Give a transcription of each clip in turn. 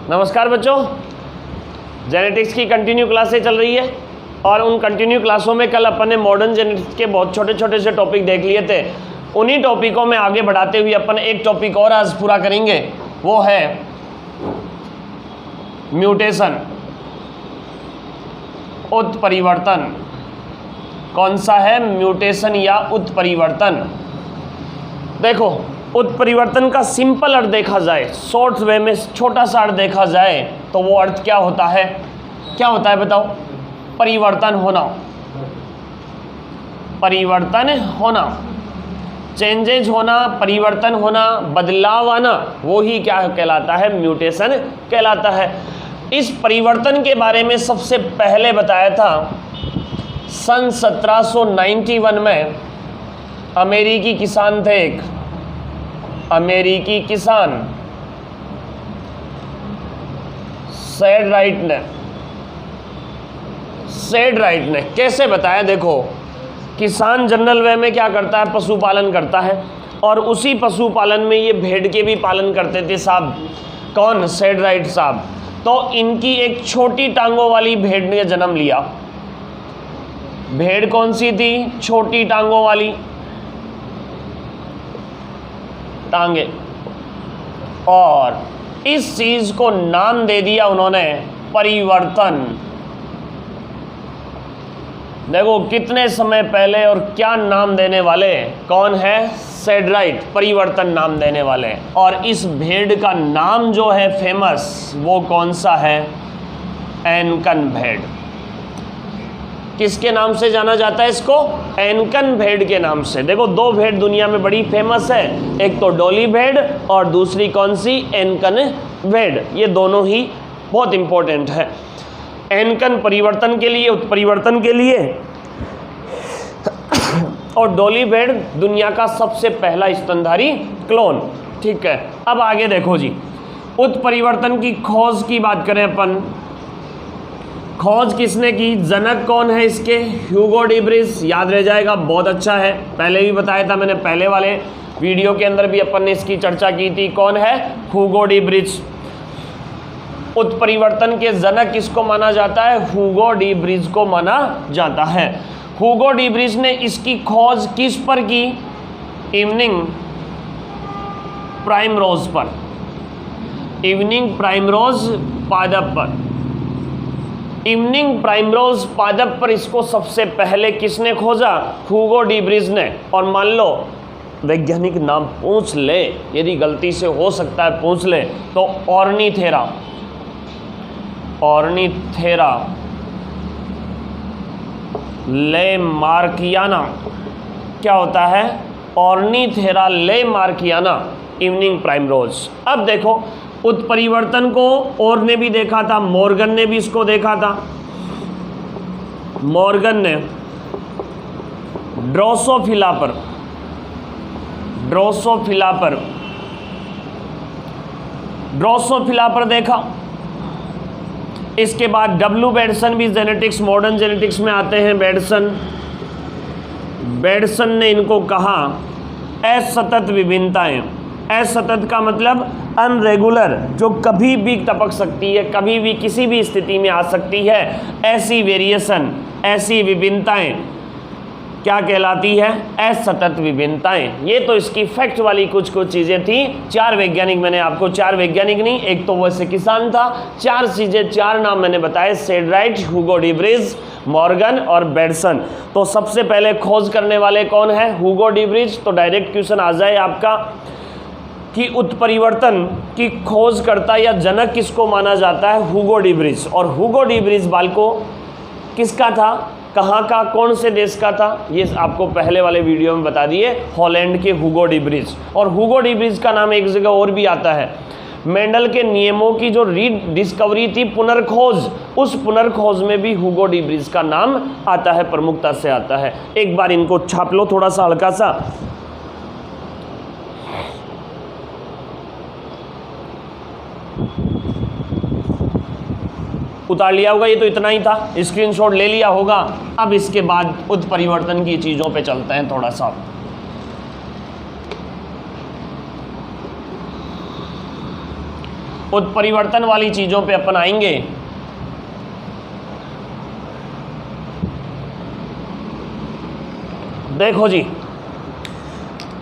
नमस्कार बच्चों, जेनेटिक्स की कंटिन्यू क्लासें चल रही है और उन कंटिन्यू क्लासों में कल अपन ने मॉडर्न जेनेटिक्स के बहुत छोटे छोटे से टॉपिक देख लिए थे। उन्हीं टॉपिकों में आगे बढ़ाते हुए अपन एक टॉपिक और आज पूरा करेंगे, वो है म्यूटेशन, उत्परिवर्तन। कौन सा है? म्यूटेशन या उत्परिवर्तन। देखो, उत्परिवर्तन का सिंपल अर्थ देखा जाए, शॉर्ट वे में छोटा सा अर्थ देखा जाए तो वो अर्थ क्या होता है? क्या होता है बताओ? परिवर्तन होना, परिवर्तन होना, चेंजेज होना, परिवर्तन होना, बदलाव आना, वो ही क्या कहलाता है? म्यूटेशन कहलाता है। इस परिवर्तन के बारे में सबसे पहले बताया था सन 1791 में। अमेरिकी किसान थे, एक अमेरिकी किसान सेड राइट ने कैसे बताया? देखो, किसान जनरल वे में क्या करता है? पशुपालन करता है, और उसी पशुपालन में ये भेड़ के भी पालन करते थे साहब। कौन? सेड राइट साहब। तो इनकी एक छोटी टांगों वाली भेड़ ने जन्म लिया। भेड़ कौन सी थी? छोटी टांगों वाली टांगे। और इस चीज को नाम दे दिया उन्होंने परिवर्तन। देखो कितने समय पहले और क्या नाम देने वाले, कौन है? सेड राइट, परिवर्तन नाम देने वाले। और इस भेड़ का नाम जो है फेमस, वो कौन सा है? एनकन भेड़। किसके नाम से जाना जाता है इसको? एनकन भेड़ के नाम से। देखो, दो भेड़ दुनिया में बड़ी फेमस है, एक तो डोली भेड़ और दूसरी कौन सी? एनकन भेड़। ये दोनों ही बहुत इंपॉर्टेंट है। एनकन परिवर्तन के लिए, उत्परिवर्तन के लिए, और डोली भेड़ दुनिया का सबसे पहला स्तनधारी क्लोन। ठीक है, अब आगे देखो जी, उत्परिवर्तन की खोज की बात करें अपन। खोज किसने की? जनक कौन है इसके? Hugo de bridge. याद रह जाएगा, बहुत अच्छा है, पहले भी बताया था मैंने, पहले वाले वीडियो के अंदर भी अपन ने इसकी चर्चा की थी। कौन है? Hugo de bridge. उत्परिवर्तन के जनक किसको माना जाता है? ह्यूगो डी ब्रिज को माना जाता है। ह्यूगो डी ब्रिज ने इसकी खोज किस पर की? इवनिंग प्राइमरोज पर, इवनिंग प्राइमरोज पादप पर। इवनिंग प्राइमरोज पादप पर इसको सबसे पहले किसने खोजा? ह्यूगो डी ब्रिज ने। और मान लो वैज्ञानिक नाम पूछ ले, यदि गलती से हो सकता है पूछ ले, तो ऑर्निथेरा, ऑर्निथेरा लेमार्कियाना। क्या होता है? ऑर्निथेरा लेमार्कियाना, इवनिंग प्राइमरोज। अब देखो, उत्परिवर्तन को और ने भी देखा था, मॉर्गन ने भी इसको देखा था। मॉर्गन ने ड्रोसोफिला पर, ड्रोसोफिला पर देखा। इसके बाद डब्ल्यू बेडसन भी जेनेटिक्स, मॉडर्न जेनेटिक्स में आते हैं। बेडसन ने इनको कहा असतत विभिन्नताएं। असतत का मतलब अनरेगुलर, जो कभी भी टपक सकती है, कभी भी किसी भी स्थिति में आ सकती है, ऐसी वेरिएशन, ऐसी विभिन्नताएं क्या कहलाती है? असतत विभिन्नताएं। ये तो इसकी फैक्ट वाली कुछ चीज़ें थी। चार वैज्ञानिक, मैंने आपको चार वैज्ञानिक नहीं, एक तो वैसे किसान था, चार चीज़ें, चार नाम मैंने बताए, said right, Hugo de bridge, Morgan और बेडसन। तो सबसे पहले खोज करने वाले कौन है? Hugo de bridge. तो डायरेक्ट क्वेश्चन आ जाए आपका कि उत्परिवर्तन की खोज करता या जनक किसको माना जाता है? Hugo de bridge. और ह्यूगो डी ब्रिज बालको किसका था? कहाँ का, कौन से देश का था? ये आपको पहले वाले वीडियो में बता दिए, हॉलैंड के ह्यूगो डी ब्रिज। और ह्यूगो डी ब्रिज का नाम एक जगह और भी आता है, मेंडल के नियमों की जो रीडिस्कवरी थी, पुनर्खोज, उस पुनर्खोज में भी ह्यूगो डी ब्रिज का नाम आता है, प्रमुखता से आता है। एक बार इनको छाप लो थोड़ा सा हल्का सा। उतार लिया होगा, ये तो इतना ही था, स्क्रीनशॉट ले लिया होगा। अब इसके बाद उत्परिवर्तन की चीज़ों पे चलते हैं थोड़ा सा। उत्परिवर्तन वाली चीज़ों पे अपन आएंगे। देखो जी,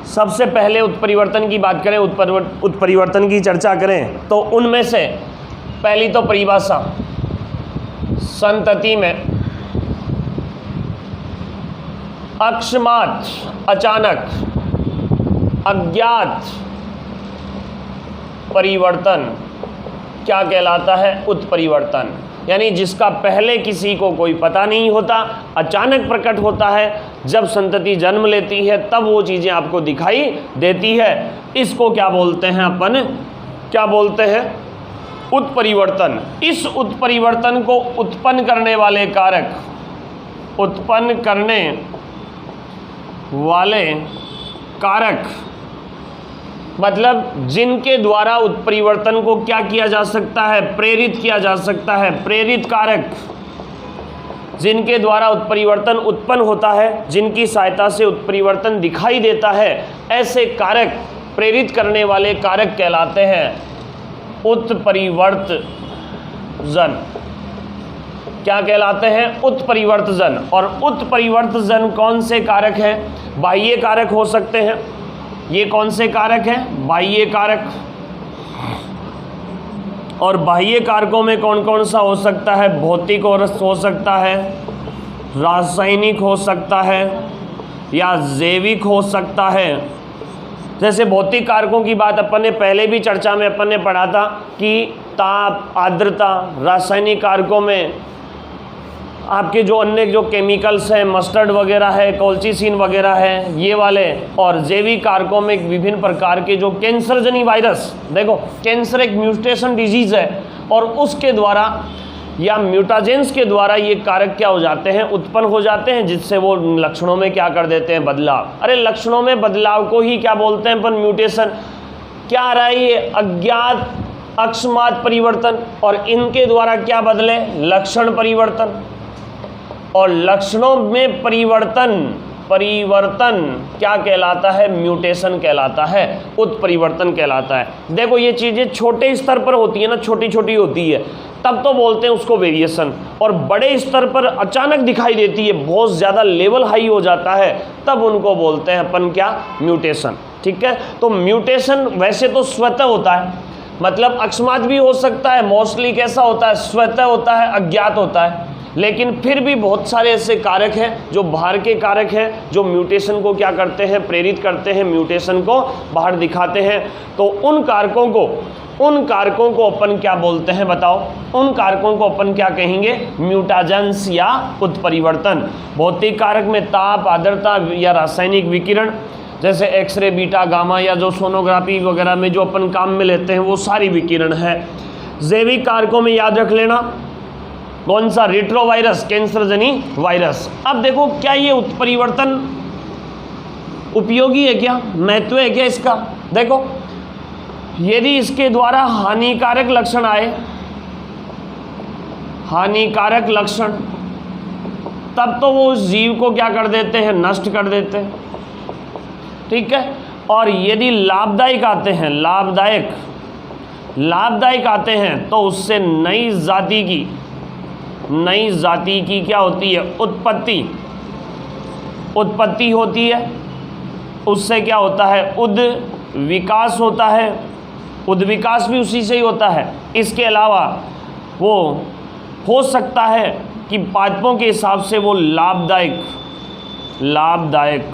सबसे पहले उत्परिवर्तन की बात करें, उत्परिवर्तन की चर्चा करें तो उनमें से पहली तो परिभाषा, संतति में अकस्मात, अचानक, अज्ञात परिवर्तन क्या कहलाता है? उत्परिवर्तन। यानी जिसका पहले किसी को कोई पता नहीं होता, अचानक प्रकट होता है, जब संतति जन्म लेती है तब वो चीज़ें आपको दिखाई देती है। इसको क्या बोलते हैं अपन? क्या बोलते हैं? उत्परिवर्तन। इस उत्परिवर्तन को उत्पन्न करने वाले कारक, उत्पन्न करने वाले कारक मतलब जिनके द्वारा उत्परिवर्तन को क्या किया जा सकता है? प्रेरित किया जा सकता है। प्रेरित कारक, जिनके द्वारा उत्परिवर्तन उत्पन्न होता है, जिनकी सहायता से उत्परिवर्तन दिखाई देता है, ऐसे कारक, प्रेरित करने वाले कारक कहलाते हैं उत्परिवर्तजन। क्या कहलाते हैं? उत्परिवर्तजन। और उत्परिवर्तजन कौन से कारक हैं? बाह्य कारक हो सकते हैं। ये कौन से कारक हैं? बाह्य कारक। और बाह्य कारकों में कौन कौन सा हो सकता है? भौतिक हो सकता है, रासायनिक हो सकता है, या जैविक हो सकता है। जैसे भौतिक कारकों की बात अपन ने पहले भी चर्चा में अपन ने पढ़ा था कि ताप, आर्द्रता। रासायनिक कारकों में आपके जो अन्य जो केमिकल्स हैं, मस्टर्ड वगैरह है, कोल्चिसिन वगैरह है, ये वाले। और जैविक कारकों में विभिन्न प्रकार के जो कैंसरजनी वायरस, देखो कैंसर एक म्यूटेशन डिजीज़ है और उसके द्वारा या म्यूटाजेंस के द्वारा ये कारक क्या हो जाते हैं? उत्पन्न हो जाते हैं, जिससे वो लक्षणों में क्या कर देते हैं? बदलाव। अरे लक्षणों में बदलाव को ही क्या बोलते हैं अपन? म्यूटेशन। क्या आ रहा है? ये अज्ञात, अकस्मात परिवर्तन। और इनके द्वारा क्या बदले? लक्षण परिवर्तन। और लक्षणों में परिवर्तन क्या कहलाता है? म्यूटेशन कहलाता है, उत्परिवर्तन कहलाता है। देखो ये चीज़ें छोटे स्तर पर होती है ना, छोटी छोटी होती है, तब तो बोलते हैं उसको वेरिएशन। और बड़े स्तर पर अचानक दिखाई देती है, बहुत ज़्यादा लेवल हाई हो जाता है, तब उनको बोलते हैं अपन क्या? म्यूटेशन। ठीक है, तो म्यूटेशन वैसे तो स्वतः होता है, मतलब अकस्मात भी हो सकता है, मोस्टली कैसा होता है? स्वतः होता है, अज्ञात होता है। लेकिन फिर भी बहुत सारे ऐसे कारक हैं जो बाहर के कारक हैं, जो म्यूटेशन को क्या करते हैं? प्रेरित करते हैं, म्यूटेशन को बाहर दिखाते हैं। तो उन कारकों को अपन क्या बोलते हैं? बताओ। उन कारकों को अपन क्या कहेंगे? म्यूटाजेंस या उत्परिवर्तन। भौतिक कारक में ताप, आर्द्रता या रासायनिक विकिरण, जैसे एक्सरे, बीटा, गामा, या जो सोनोग्राफी वगैरह में जो अपन काम में लेते हैं, वो सारी विकिरण है। जैविक कारकों में याद रख लेना कौन सा? रेट्रोवायरस, कैंसरजनी वायरस। अब देखो क्या ये उत्परिवर्तन उपयोगी है? क्या महत्व है क्या इसका? देखो यदि इसके द्वारा हानिकारक लक्षण आए, हानिकारक लक्षण, तब तो वो उस जीव को क्या कर देते हैं? नष्ट कर देते हैं। ठीक है। और यदि लाभदायक आते हैं, लाभदायक आते हैं, तो उससे नई जाति की क्या होती है? उत्पत्ति होती है। उससे क्या होता है? उद्विकास होता है। उद्विकास भी उसी से ही होता है। इसके अलावा वो हो सकता है कि पादपों के हिसाब से वो लाभदायक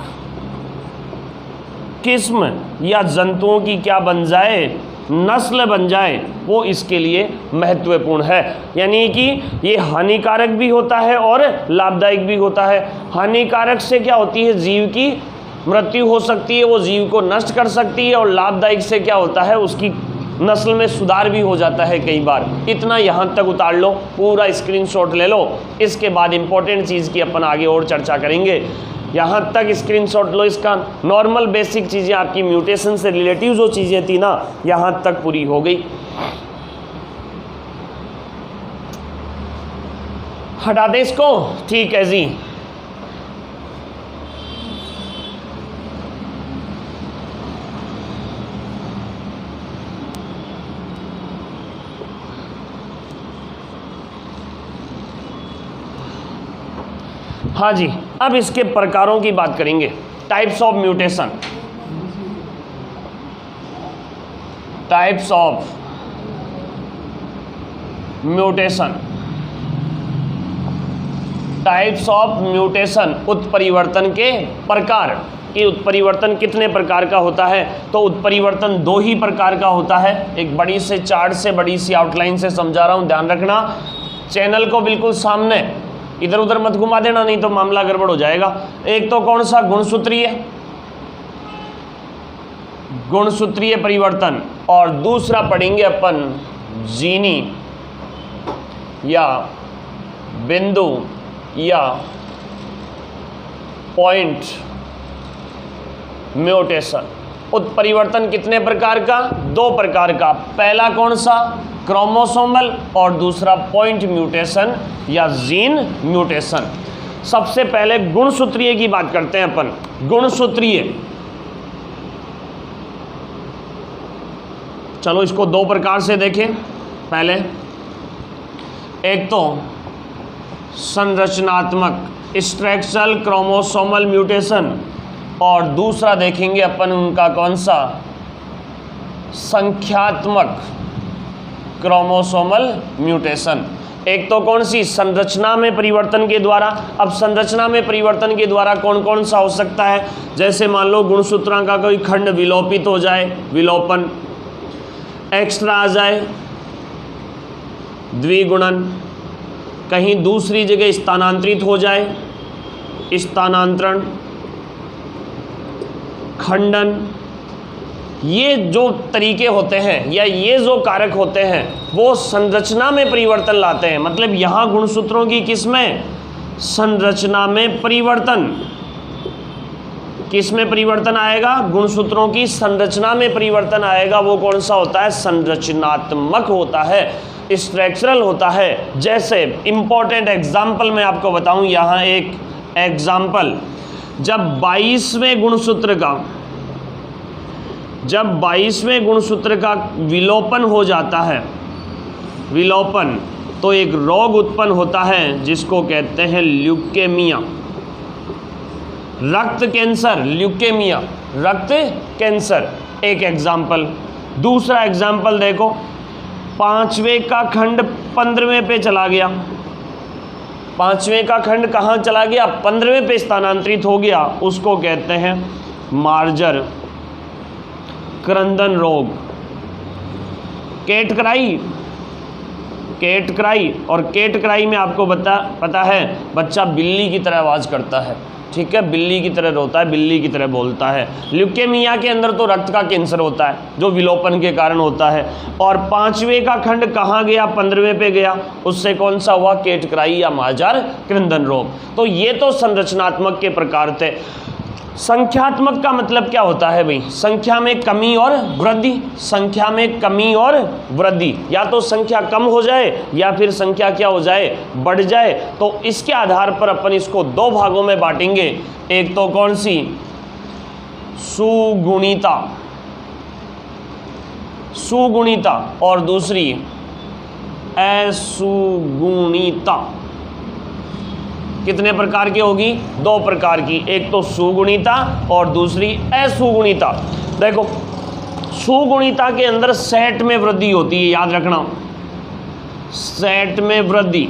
किस्म या जंतुओं की क्या बन जाए? नस्ल बन जाए, वो इसके लिए महत्वपूर्ण है। यानी कि ये हानिकारक भी होता है और लाभदायक भी होता है। हानिकारक से क्या होती है? जीव की मृत्यु हो सकती है, वो जीव को नष्ट कर सकती है। और लाभदायक से क्या होता है? उसकी नस्ल में सुधार भी हो जाता है कई बार। इतना यहाँ तक उतार लो, पूरा स्क्रीनशॉट ले लो। इसके बाद इंपॉर्टेंट चीज़ की अपन आगे और चर्चा करेंगे। यहाँ तक स्क्रीनशॉट लो इसका। नॉर्मल बेसिक चीज़ें आपकी म्यूटेशन से रिलेटिव जो चीज़ें थी ना, यहाँ तक पूरी हो गई। हटा दे इसको। ठीक है जी। हाँ जी, अब इसके प्रकारों की बात करेंगे। Types of mutation, types of mutation, types of mutation, उत्परिवर्तन के प्रकार। कि उत्परिवर्तन कितने प्रकार का होता है? तो उत्परिवर्तन 2 ही प्रकार का होता है। एक बड़ी से चार्ट से, बड़ी सी आउटलाइन से समझा रहा हूँ, ध्यान रखना। चैनल को बिल्कुल सामने, इधर उधर मत घुमा देना, नहीं तो मामला गड़बड़ हो जाएगा। एक तो कौन सा? गुणसूत्रीय, गुणसूत्रीय परिवर्तन, और दूसरा पढ़ेंगे अपन जीनी या बिंदु या पॉइंट म्यूटेशन। उत्परिवर्तन कितने प्रकार का? 2 प्रकार का। पहला कौन सा? क्रोमोसोमल, और दूसरा पॉइंट म्यूटेशन या जीन म्यूटेशन। सबसे पहले गुणसूत्रीय की बात करते हैं अपन। गुणसूत्रीय, चलो इसको 2 प्रकार से देखें। पहले एक तो संरचनात्मक, स्ट्रक्चरल क्रोमोसोमल म्यूटेशन, और दूसरा देखेंगे अपन उनका कौन सा? संख्यात्मक क्रोमोसोमल म्यूटेशन। एक तो कौन सी? संरचना में परिवर्तन के द्वारा। अब संरचना में परिवर्तन के द्वारा कौन कौन सा हो सकता है? जैसे मान लो गुणसूत्रों का कोई खंड विलोपित हो जाए, विलोपन, एक्स्ट्रा आ जाए, द्विगुणन, कहीं दूसरी जगह स्थानांतरित हो जाए, स्थानांतरण, खंडन। ये जो तरीके होते हैं या ये जो कारक होते हैं वो संरचना में परिवर्तन लाते हैं। मतलब यहाँ गुणसूत्रों की किसमें? संरचना में परिवर्तन। किस में परिवर्तन आएगा? गुणसूत्रों की संरचना में परिवर्तन आएगा। वो कौन सा होता है? संरचनात्मक होता है, स्ट्रक्चरल होता है। जैसे इंपॉर्टेंट एग्जाम्पल मैं आपको बताऊं, यहाँ एक एग्जाम्पल, जब 22वें गुणसूत्र का विलोपन हो जाता है, विलोपन, तो एक रोग उत्पन्न होता है जिसको कहते हैं ल्यूकेमिया, रक्त कैंसर। ल्यूकेमिया, रक्त कैंसर, एक एग्जाम्पल। दूसरा एग्जाम्पल देखो, 5वें का खंड 15वें पे चला गया। 5वें का खंड कहाँ चला गया? 15वें पे स्थानांतरित हो गया। उसको कहते हैं मार्जर क्रंदन रोग, केटक्राई। केटक्राई, और केटक्राई में आपको पता है बच्चा बिल्ली की तरह आवाज़ करता है, ठीक है, बिल्ली की तरह रोता है, बिल्ली की तरह बोलता है। ल्यूकेमिया के अंदर तो रक्त का कैंसर होता है जो विलोपन के कारण होता है। और 5वें का खंड कहाँ गया? 15वें पे गया। उससे कौन सा हुआ? केटक्राई या मार्जर क्रंदन रोग। तो ये तो संरचनात्मक के प्रकार थे। संख्यात्मक का मतलब क्या होता है भाई? संख्या में कमी और वृद्धि। संख्या में कमी और वृद्धि, या तो संख्या कम हो जाए या फिर संख्या क्या हो जाए? बढ़ जाए। तो इसके आधार पर अपन इसको 2 भागों में बांटेंगे। एक तो कौन सी? सुगुणिता, सुगुणिता, और दूसरी असुगुणिता। कितने प्रकार की होगी? 2 प्रकार की। एक तो सुगुणिता और दूसरी असुगुणिता। देखो, सुगुणिता के अंदर सेट में वृद्धि होती है, याद रखना। सेट में वृद्धि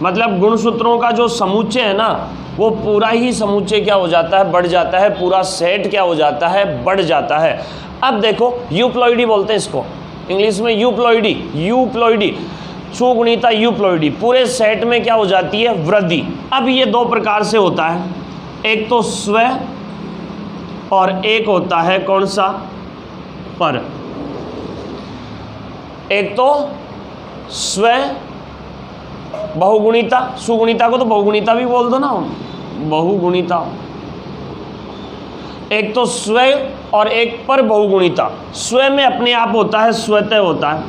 मतलब गुणसूत्रों का जो समुच्चय है ना, वो पूरा ही समुच्चय क्या हो जाता है? बढ़ जाता है। पूरा सेट क्या हो जाता है? बढ़ जाता है। अब देखो, यूप्लॉइडी बोलते हैं इसको, इंग्लिश में यूप्लॉइडी। यूप्लॉइडी, सुगुणिता यूप्लॉइडी, पूरे सेट में क्या हो जाती है? वृद्धि। अब ये 2 प्रकार से होता है, एक तो स्व और एक होता है कौन सा? पर। एक तो स्व बहुगुणिता, सुगुणिता को तो बहुगुणिता भी बोल दो ना, बहुगुणिता। एक तो स्व और एक पर बहुगुणिता। स्व में अपने आप होता है, स्वतः होता है,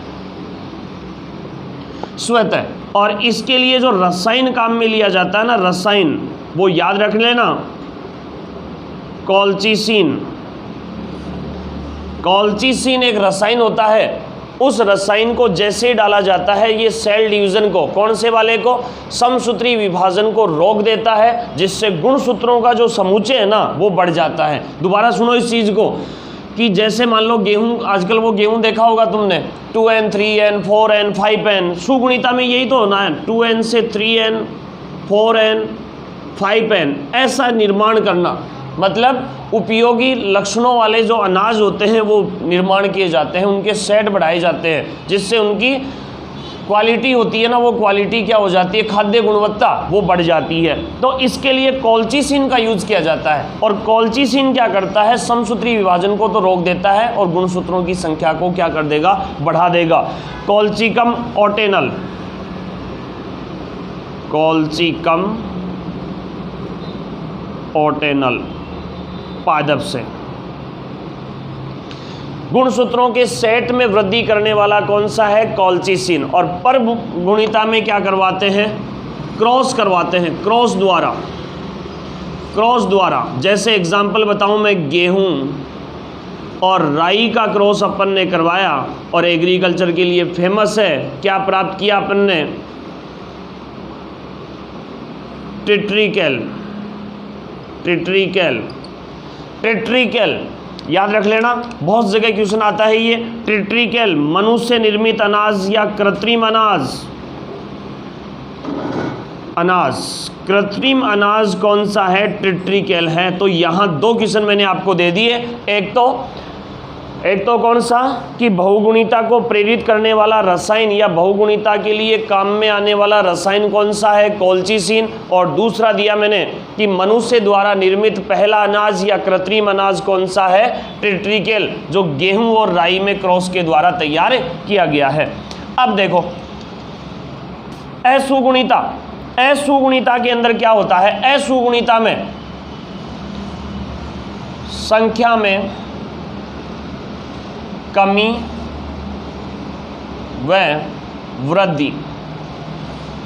स्वतः। और इसके लिए जो रसायन काम में लिया जाता है ना, रसायन, वो याद रख लेना, कॉल्चिसिन। कॉल्चिसिन एक रसायन होता है उस रसायन को जैसे ही डाला जाता है ये सेल डिवीज़न को, कौन से वाले को, समसूत्री विभाजन को रोक देता है, जिससे गुणसूत्रों का जो समुच्चय है ना वो बढ़ जाता है। दोबारा सुनो इस चीज़ को कि जैसे मान लो गेहूं, आजकल वो गेहूं देखा होगा तुमने 2n 3n 4n 5n, सुगुणिता में यही तो होना है, 2n से 3n 4n 5n, ऐसा निर्माण करना, मतलब उपयोगी लक्षणों वाले जो अनाज होते हैं वो निर्माण किए जाते हैं, उनके सेट बढ़ाए जाते हैं, जिससे उनकी क्वालिटी होती है ना, वो क्वालिटी क्या हो जाती है, खाद्य गुणवत्ता वो बढ़ जाती है। तो इसके लिए कॉल्चिसिन का यूज़ किया जाता है, और कॉल्चिसिन क्या करता है, समसूत्री विभाजन को तो रोक देता है और गुणसूत्रों की संख्या को क्या कर देगा, बढ़ा देगा। कॉल्चिकम ऑटेनल, कॉल्चिकम ऑटेनल पादप से गुणसूत्रों के सेट में वृद्धि करने वाला कौन सा है, कॉल्चिसिन। और पर गुणिता में क्या करवाते हैं, क्रॉस करवाते हैं, क्रॉस द्वारा। जैसे एग्जांपल बताऊं मैं, गेहूं और राई का क्रॉस अपन ने करवाया और एग्रीकल्चर के लिए फेमस है, क्या प्राप्त किया अपन ने, टेट्रिकल, याद रख लेना, बहुत जगह क्वेश्चन आता है ये। टेट्रिकल मनुष्य निर्मित अनाज या कृत्रिम कृत्रिम अनाज कौन सा है, टेट्रिकल है। तो यहाँ दो क्वेश्चन मैंने आपको दे दिए, एक तो कौन सा कि बहुगुणिता को प्रेरित करने वाला रसायन या बहुगुणिता के लिए काम में आने वाला रसायन कौन सा है, कॉल्चिसिन। और दूसरा दिया मैंने कि मनुष्य द्वारा निर्मित पहला अनाज या कृत्रिम अनाज कौन सा है, टेट्रिकल, जो गेहूं और राई में क्रॉस के द्वारा तैयार किया गया है। अब देखो असुगुणिता के अंदर क्या होता है, असुगुणिता में संख्या में कमी व वृद्धि,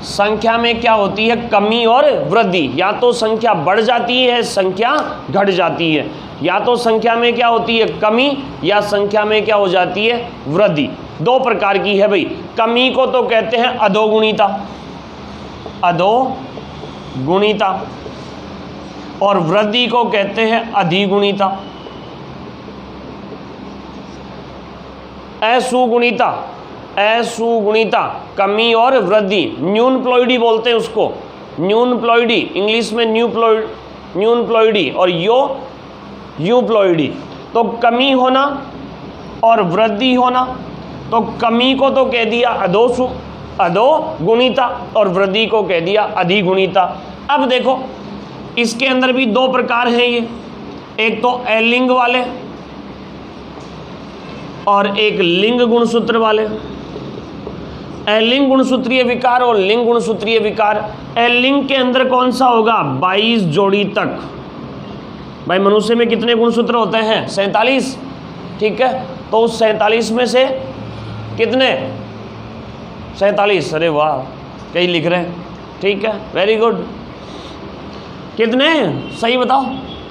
संख्या में क्या होती है, कमी और वृद्धि, या तो संख्या बढ़ जाती है, संख्या घट जाती है, या तो संख्या में क्या होती है, कमी, या संख्या में क्या हो जाती है, वृद्धि। दो प्रकार की है भाई। कमी को तो कहते हैं अधोगुणिता, और वृद्धि को कहते हैं अधिगुणिता। असुगुणिता कमी और वृद्धि, न्यूनप्लॉइडी बोलते हैं उसको, न्यूनप्लॉइडी, इंग्लिश में न्यूनप्लॉइडी और यूप्लॉइडी। तो कमी होना और वृद्धि होना, तो कमी को तो कह दिया अधोगुणिता और वृद्धि को कह दिया अधिगुणिता। अब देखो इसके अंदर भी दो प्रकार हैं ये, एक तो अलिंग वाले और एक लिंग गुणसूत्र वाले। अलिंग गुणसूत्रीय विकार और लिंग गुणसूत्रीय विकार। अलिंग के अंदर कौन सा होगा, 22 जोड़ी तक। भाई मनुष्य में कितने गुणसूत्र होते हैं, 47, ठीक है। तो उस 47 में से कितने, 47, अरे वाह कई लिख रहे हैं, ठीक है, वेरी गुड। कितने सही बताओ,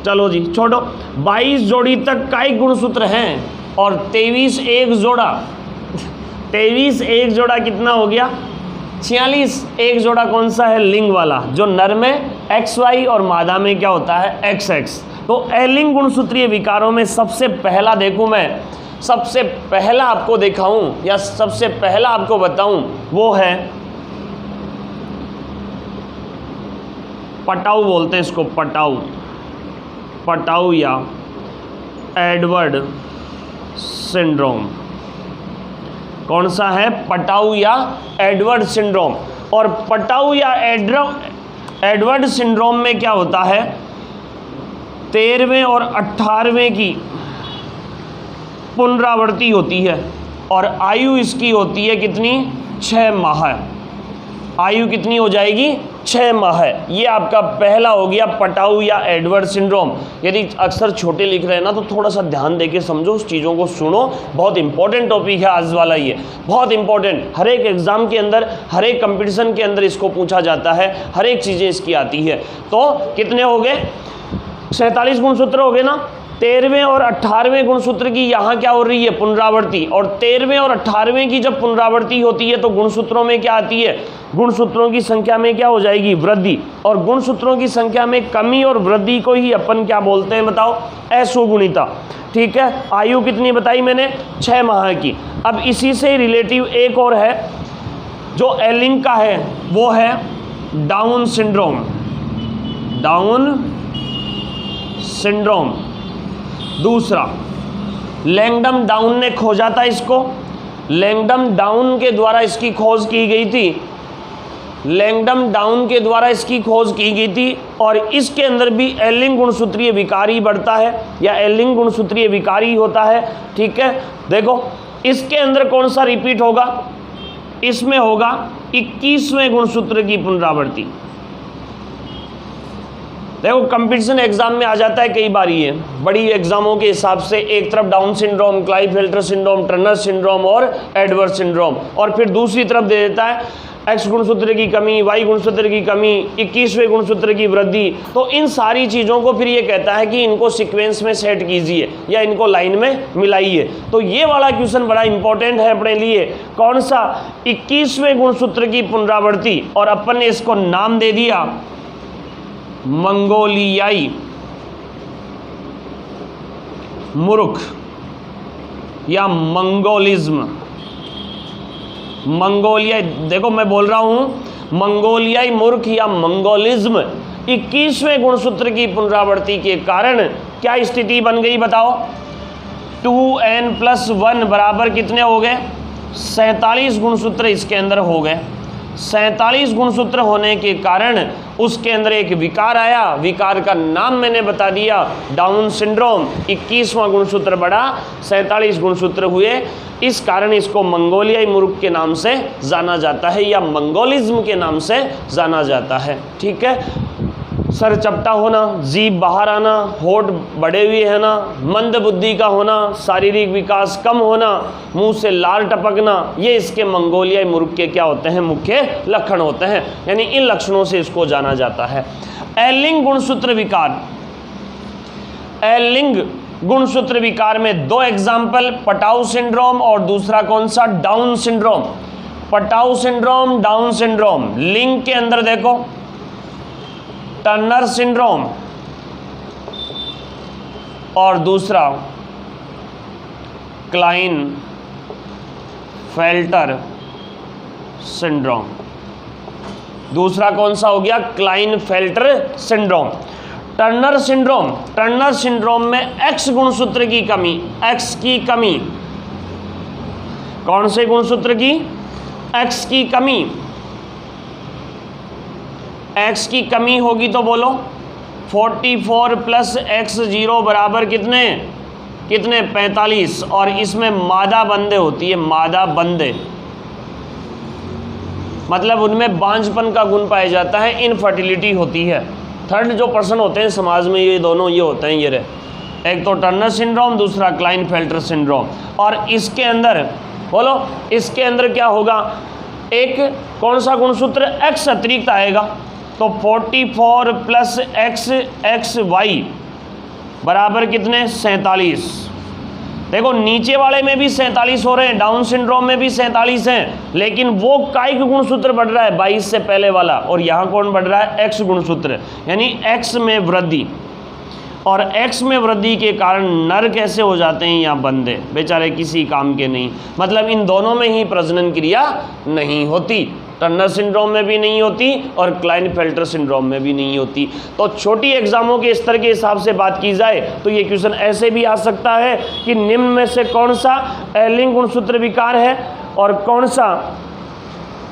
चलो जी छोड़ो। 22 जोड़ी तक कायिक गुणसूत्र हैं और 23 एक जोड़ा कितना हो गया, 46 एक जोड़ा कौन सा है, लिंग वाला, जो नर में XY और मादा में क्या होता है, XX। तो अलिंग गुणसूत्रीय विकारों में सबसे पहला देखूं मैं, सबसे पहला आपको दिखाऊं या सबसे पहला आपको बताऊं, वो है पटाऊ, बोलते हैं इसको पटाऊ या एडवर्ड सिंड्रोम। कौन सा है, पटाऊ या एडवर्ड सिंड्रोम। और पटाऊ या एडवर्ड सिंड्रोम में क्या होता है, 13वें और 18वें की पुनरावृत्ति होती है और आयु इसकी होती है कितनी, 6 माह। आयु कितनी हो जाएगी, 6 माह। ये आपका पहला हो गया पटाऊ या एडवर्ड सिंड्रोम। यदि अक्सर छोटे लिख रहे हैं ना तो थोड़ा सा ध्यान देके समझो, उस चीज़ों को सुनो, बहुत इंपॉर्टेंट टॉपिक है आज वाला, ये बहुत इंपॉर्टेंट। हर एक एग्जाम के अंदर, हर एक कंपटीशन के अंदर इसको पूछा जाता है, हर एक चीज़ें इसकी आती है। तो कितने हो गए, 47 गुणसूत्र हो गए ना। 13वें और 18वें गुणसूत्र की यहाँ क्या हो रही है, पुनरावृत्ति। और 13वें और 18वें की जब पुनरावृत्ति होती है तो गुणसूत्रों में क्या आती है, गुणसूत्रों की संख्या में क्या हो जाएगी, वृद्धि। और गुणसूत्रों की संख्या में कमी और वृद्धि को ही अपन क्या बोलते हैं बताओ, असुगुणिता। ठीक है, आयु कितनी बताई मैंने, 6 माह की। अब इसी से रिलेटिव एक और है जो एलिंग का है, वो है डाउन सिंड्रोम। Down syndrome. दूसरा, लैंगडम डाउन ने खोजा था इसको, लैंगडम डाउन के द्वारा इसकी खोज की गई थी, लैंगडम डाउन के द्वारा इसकी खोज की गई थी। और इसके अंदर भी एलिंग गुणसूत्रीय विकार ही बढ़ता है या एलिंग गुणसूत्रीय विकार ही होता है। ठीक है, देखो इसके अंदर कौन सा रिपीट होगा, इसमें होगा 21वें गुणसूत्र की पुनरावृत्ति। देखो कंपटीशन एग्जाम में आ जाता है कई बार, ये बड़ी एग्जामों के हिसाब से एक तरफ down syndrome, Klinefelter syndrome, Turner syndrome और एडवर्स सिंड्रोम, और फिर दूसरी तरफ दे देता है एक्स गुणसूत्र की कमी, वाई गुणसूत्र की कमी, 21वें गुणसूत्र की वृद्धि। तो इन सारी चीज़ों को फिर ये कहता है कि इनको सीक्वेंस में सेट कीजिए या इनको लाइन में मिलाइए। तो ये वाला क्वेश्चन बड़ा इंपॉर्टेंट है अपने लिए, कौन सा, 21वें गुणसूत्र की पुनरावृत्ति। और अपन ने इसको नाम दे दिया मंगोलियाई मूर्ख या मंगोलिज्म। मंगोलियाई, देखो मैं बोल रहा हूं मंगोलियाई मूर्ख या मंगोलिज्म। 21वें गुणसूत्र की पुनरावृत्ति के कारण क्या स्थिति बन गई बताओ, 2n+1 बराबर कितने हो गए, 47 गुणसूत्र इसके अंदर हो गए। 47 गुणसूत्र होने के कारण उसके अंदर एक विकार आया, विकार का नाम मैंने बता दिया डाउन सिंड्रोम। 21वां गुणसूत्र बढ़ा, 47 गुणसूत्र हुए, इस कारण इसको मंगोलियाई मूर्ख के नाम से जाना जाता है या मंगोलिज्म के नाम से जाना जाता है। ठीक है, सर चपटा होना, जीभ बाहर आना, होठ बड़े हुए है ना, मंद बुद्धि का होना, शारीरिक विकास कम होना, मुंह से लार टपकना, ये इसके मंगोलियाई मूर्ख के क्या होते हैं, मुख्य लक्षण होते हैं। यानी इन लक्षणों से इसको जाना जाता है। एलिंग गुणसूत्र विकार, एलिंग गुणसूत्र विकार में 2 एग्जाम्पल, पटाउ सिंड्रोम और दूसरा कौन सा, down syndrome. Patau syndrome, down syndrome. लिंग के अंदर देखो टर्नर सिंड्रोम और दूसरा क्लाइनफेल्टर सिंड्रोम। दूसरा कौन सा हो गया, Klinefelter syndrome. Turner syndrome, Turner syndrome में एक्स गुणसूत्र की कमी, एक्स की कमी, कौन से गुणसूत्र की, एक्स की कमी, एक्स की कमी होगी तो बोलो 44 + x0 बराबर कितने, 45। और इसमें मादा बंदे होती है, मादा बंदे मतलब उनमें बांझपन का गुण पाया जाता है, इनफर्टिलिटी होती है। थर्ड जो पर्सन होते हैं समाज में, ये दोनों ये होते हैं, ये रहे, एक तो टर्नर सिंड्रोम, दूसरा क्लाइनफेल्टर सिंड्रोम। और इसके अंदर बोलो, इसके अंदर क्या होगा, एक कौन सा गुणसूत्र, एक्स अतिरिक्त आएगा, तो 44 + xy बराबर कितने, 47। देखो नीचे वाले में भी 47 हो रहे हैं, डाउन सिंड्रोम में भी 47 हैं, लेकिन वो कायिक गुणसूत्र बढ़ रहा है 22 से पहले वाला, और यहाँ कौन बढ़ रहा है, एक्स गुणसूत्र, यानी एक्स में वृद्धि। और एक्स में वृद्धि के कारण नर कैसे हो जाते हैं, या बंदे बेचारे किसी काम के नहीं, मतलब इन दोनों में ही प्रजनन क्रिया नहीं होती, टर्नर सिंड्रोम में भी नहीं होती और क्लाइनफेल्टर सिंड्रोम में भी नहीं होती। तो छोटी एग्जामों के स्तर के हिसाब से बात की जाए तो ये क्वेश्चन ऐसे भी आ सकता है कि निम्न में से कौन सा एलिंग गुणसूत्र विकार है और कौन सा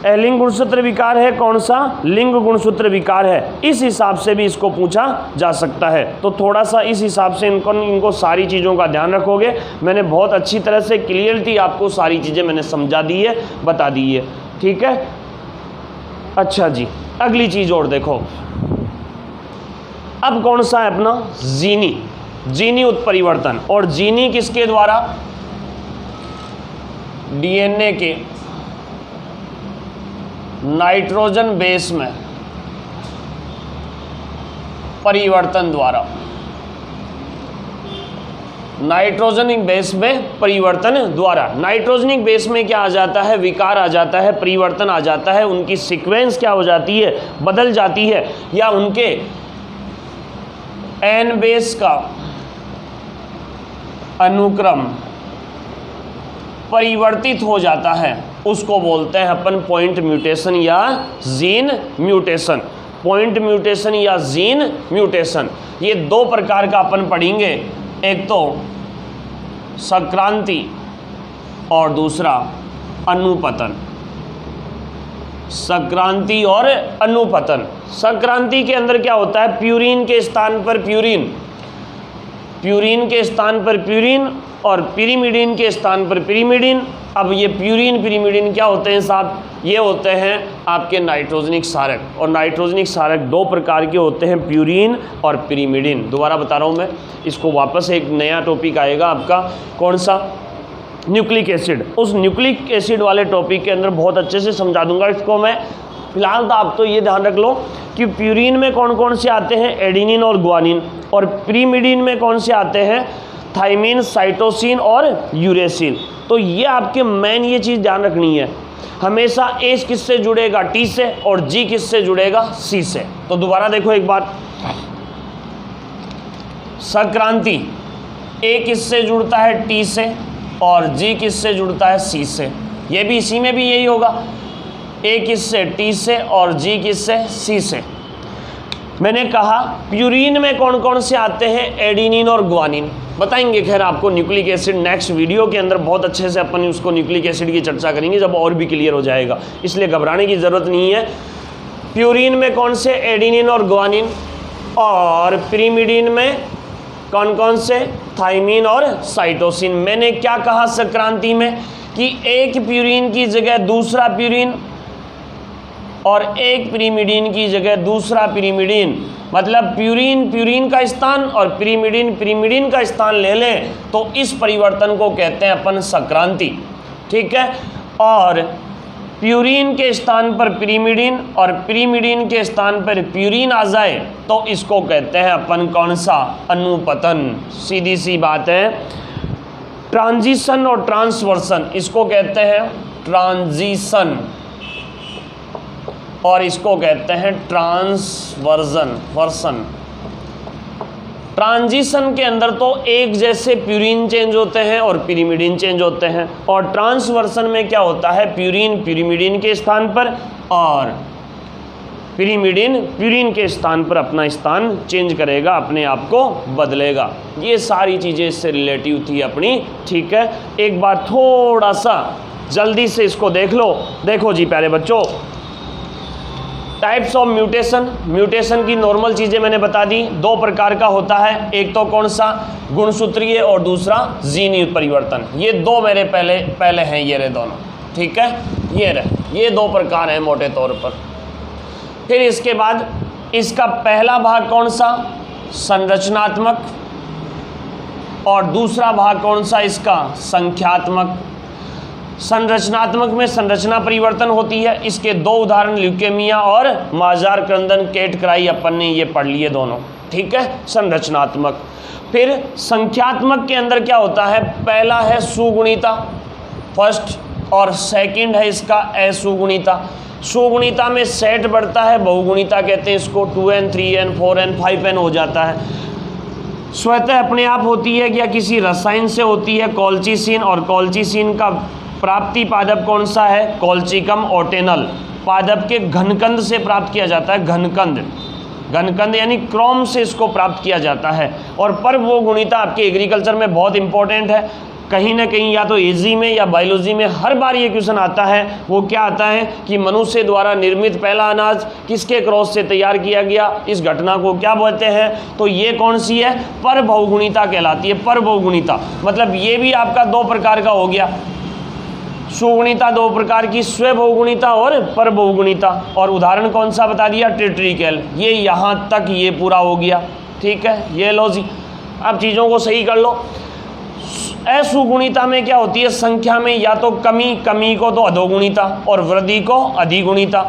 एलिंग गुणसूत्र विकार है, कौन सा लिंग गुणसूत्र विकार है, इस हिसाब से भी इसको पूछा जा सकता है। तो थोड़ा सा इस हिसाब से इनको सारी चीज़ों का ध्यान रखोगे। मैंने बहुत अच्छी तरह से क्लियरली आपको सारी चीज़ें मैंने समझा दी है, बता दी है। ठीक है, अच्छा जी, अगली चीज़ और देखो, अब कौन सा है अपना जीनी, जीनी उत्परिवर्तन। और जीनी किसके द्वारा, डीएनए के नाइट्रोजन बेस में परिवर्तन द्वारा। नाइट्रोजनिक बेस में परिवर्तन द्वारा। नाइट्रोजनिक बेस में क्या आ जाता है, विकार आ जाता है, परिवर्तन आ जाता है, उनकी सीक्वेंस क्या हो जाती है, बदल जाती है, या उनके एन बेस का अनुक्रम परिवर्तित हो जाता है, उसको बोलते हैं अपन पॉइंट म्यूटेशन या जीन म्यूटेशन। पॉइंट म्यूटेशन या जीन म्यूटेशन, ये दो प्रकार का अपन पढ़ेंगे, एक तो संक्रांति और दूसरा अनुपतन। संक्रांति और अनुपतन। संक्रांति के अंदर क्या होता है, प्यूरिन के स्थान पर प्यूरिन, प्यूरिन के स्थान पर प्यूरिन और पिरीमिडीन के स्थान पर पिरीमिडीन। अब ये प्यूरिन पिरीमिडीन क्या होते हैं साहब, ये होते हैं आपके नाइट्रोजनिक क्षारक, और नाइट्रोजनिक क्षारक दो प्रकार के होते हैं, प्यूरिन और पिरीमिडीन। दोबारा बता रहा हूँ मैं, इसको वापस एक नया टॉपिक आएगा आपका, कौन सा, न्यूक्लिक एसिड। उस न्यूक्लिक एसिड वाले टॉपिक के अंदर बहुत अच्छे से समझा दूंगा इसको मैं। फिलहाल तो आप तो ये ध्यान रख लो कि प्यूरिन में कौन कौन से आते हैं, एडिनिन और ग्वानिन, और पिरीमिडीन में कौन से आते हैं, थाइमिन, साइटोसिन और यूरेसिल। तो ये आपके मेन ये चीज़ ध्यान रखनी है, हमेशा एच किससे जुड़ेगा, टी से, और जी किससे जुड़ेगा, सी से। तो दोबारा देखो एक बार, संक्रांति ए किससे जुड़ता है, टी से, और जी किससे जुड़ता है, सी से। ये भी इसी में भी यही होगा, ए किससे, टी से, और जी किससे, सी से। मैंने कहा प्यूरिन में कौन कौन से आते हैं, एडिनिन और ग्वानिन बताएंगे। खैर आपको न्यूक्लिक एसिड नेक्स्ट वीडियो के अंदर बहुत अच्छे से अपन उसको न्यूक्लिक एसिड की चर्चा करेंगे, जब और भी क्लियर हो जाएगा, इसलिए घबराने की ज़रूरत नहीं है। प्यूरिन में कौन से, एडिनिन और ग्वानिन, और पिरीमिडीन में कौन कौन से, थाइमिन और साइटोसिन। मैंने क्या कहा संक्रांति में कि एक प्यूरिन की जगह दूसरा प्यूरिन और एक पिरीमिडीन की जगह दूसरा पिरीमिडीन, मतलब प्यूरिन प्यूरिन का स्थान और पिरीमिडीन पिरीमिडीन का स्थान ले लें, तो इस परिवर्तन को कहते हैं अपन संक्रांति, ठीक है। और प्यूरिन के स्थान पर पिरीमिडीन और पिरीमिडीन के स्थान पर प्यूरिन आ जाए तो इसको कहते हैं अपन कौन सा, अनुपतन। सीधी सी बात है। ट्रांजिशन और ट्रांसवर्सन, इसको कहते हैं ट्रांजिशन और इसको कहते हैं ट्रांसवर्सन। ट्रांजिशन के अंदर तो एक जैसे प्यूरिन चेंज होते हैं और पिरीमिडीन चेंज होते हैं, और ट्रांसवर्सन में क्या होता है, प्यूरिन पिरीमिडीन के स्थान पर और पिरीमिडीन प्यूरिन के स्थान पर अपना स्थान चेंज करेगा, अपने आप को बदलेगा। ये सारी चीज़ें इससे रिलेटिव थी अपनी, ठीक है। एक बार थोड़ा सा जल्दी से इसको देख लो। देखो जी प्यारे बच्चों, टाइप्स ऑफ म्यूटेशन। म्यूटेशन की नॉर्मल चीज़ें मैंने बता दी, दो प्रकार का होता है, एक तो कौन सा, गुणसूत्रीय, और दूसरा जीनी परिवर्तन। ये दो मेरे पहले हैं, ये रहे दोनों, ठीक है, ये रहे, ये दो प्रकार हैं मोटे तौर पर। फिर इसके बाद इसका पहला भाग कौन सा, संरचनात्मक, और दूसरा भाग कौन सा इसका, संख्यात्मक। संरचनात्मक में संरचना परिवर्तन होती है, इसके दो उदाहरण ल्यूकेमिया और माजार क्रंदन केट क्राई अपन ने ये पढ़ लिए दोनों, ठीक है, संरचनात्मक। फिर संख्यात्मक के अंदर क्या होता है, पहला है सुगुणिता फर्स्ट, और सेकंड है इसका असुगुणिता। सुगुणिता में सेट बढ़ता है, बहुगुणिता कहते हैं इसको, 2n 3n 4n 5n हो जाता है। स्वतः अपने आप होती है या किसी रसायन से होती है, कॉल्चिसिन, और कॉल्चिसिन का प्राप्ति पादप कौन सा है, कॉल्चिकम ऑटेनल। पादप के घनकंद से प्राप्त किया जाता है, घनकंद, घनकंद यानी क्रोम से इसको प्राप्त किया जाता है। और पर्व गुणिता आपके एग्रीकल्चर में बहुत इंपॉर्टेंट है, कहीं ना कहीं या तो इजी में या बायोलॉजी में हर बार ये क्वेश्चन आता है। वो क्या आता है कि मनुष्य द्वारा निर्मित पहला अनाज किसके क्रॉस से तैयार किया गया, इस घटना को क्या बोलते हैं, तो ये कौन सी है, परबहुगुणिता कहलाती है। परबहुगुणिता मतलब ये भी आपका दो प्रकार का हो गया, सुगुणिता दो प्रकार की, स्वबहुगुणिता और परबहुगुणिता। और उदाहरण कौन सा बता दिया, टेट्रिकल। ये यहाँ तक ये पूरा हो गया, ठीक है, ये लो जी। अब चीज़ों को सही कर लो। असुगुणिता में क्या होती है, संख्या में या तो कमी, कमी को तो अधोगुणिता और वृद्धि को अधिगुणिता।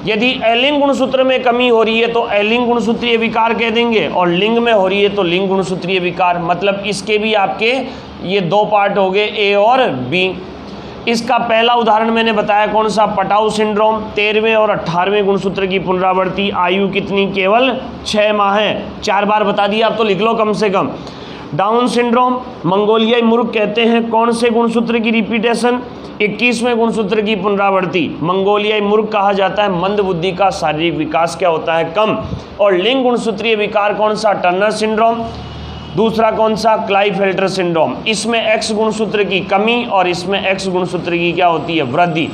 यदि एलिंग गुणसूत्र में कमी हो रही है तो एलिंग गुणसूत्रीय विकार कह देंगे, और लिंग में हो रही है तो लिंग गुणसूत्रीय विकार। मतलब इसके भी आपके ये दो पार्ट हो गए, ए और बी। इसका पहला उदाहरण मैंने बताया कौन सा, पटाऊ सिंड्रोम। 13वें और 18वें गुणसूत्र की पुनरावृत्ति, आयु कितनी, केवल 6 माह है। 4 बार बता दिया, आप तो लिख लो कम से कम। डाउन सिंड्रोम, मंगोलियाई मूर्ख कहते हैं कौन से गुणसूत्र की रिपीटेशन, 21वें गुणसूत्र की पुनरावृत्ति। मंगोलियाई मूर्ख कहा जाता है मंद बुद्धि का शारीरिक विकास क्या होता है, कम। और लिंग गुणसूत्रीय विकार कौन सा, टर्नर सिंड्रोम। दूसरा कौन सा, क्लाइफेल्टर सिंड्रोम। इसमें एक्स गुणसूत्र की कमी और इसमें एक्स गुणसूत्र की क्या होती है, वृद्धि।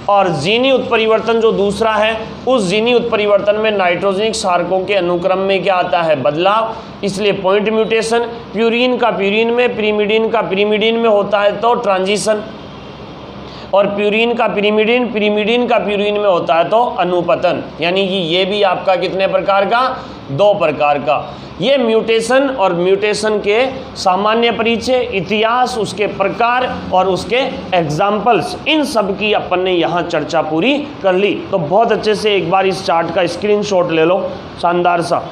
और जीनी उत्परिवर्तन जो दूसरा है, उस जीनी उत्परिवर्तन में नाइट्रोजनिक क्षारकों के अनुक्रम में क्या आता है, बदलाव, इसलिए पॉइंट म्यूटेशन। प्यूरिन का प्यूरिन में, पिरिमिडिन का पिरिमिडिन में होता है तो ट्रांजिशन, और प्यूरिन का पिरिमिडिन, पिरिमिडिन का प्यूरिन में होता है तो अनुपतन। यानी कि ये भी आपका कितने प्रकार का, 2 प्रकार का। ये म्यूटेशन और म्यूटेशन के सामान्य परिचय, इतिहास, उसके प्रकार और उसके एग्जाम्पल्स, इन सब की अपन ने यहाँ चर्चा पूरी कर ली। तो बहुत अच्छे से एक बार इस चार्ट का स्क्रीनशॉट ले लो, शानदार सा।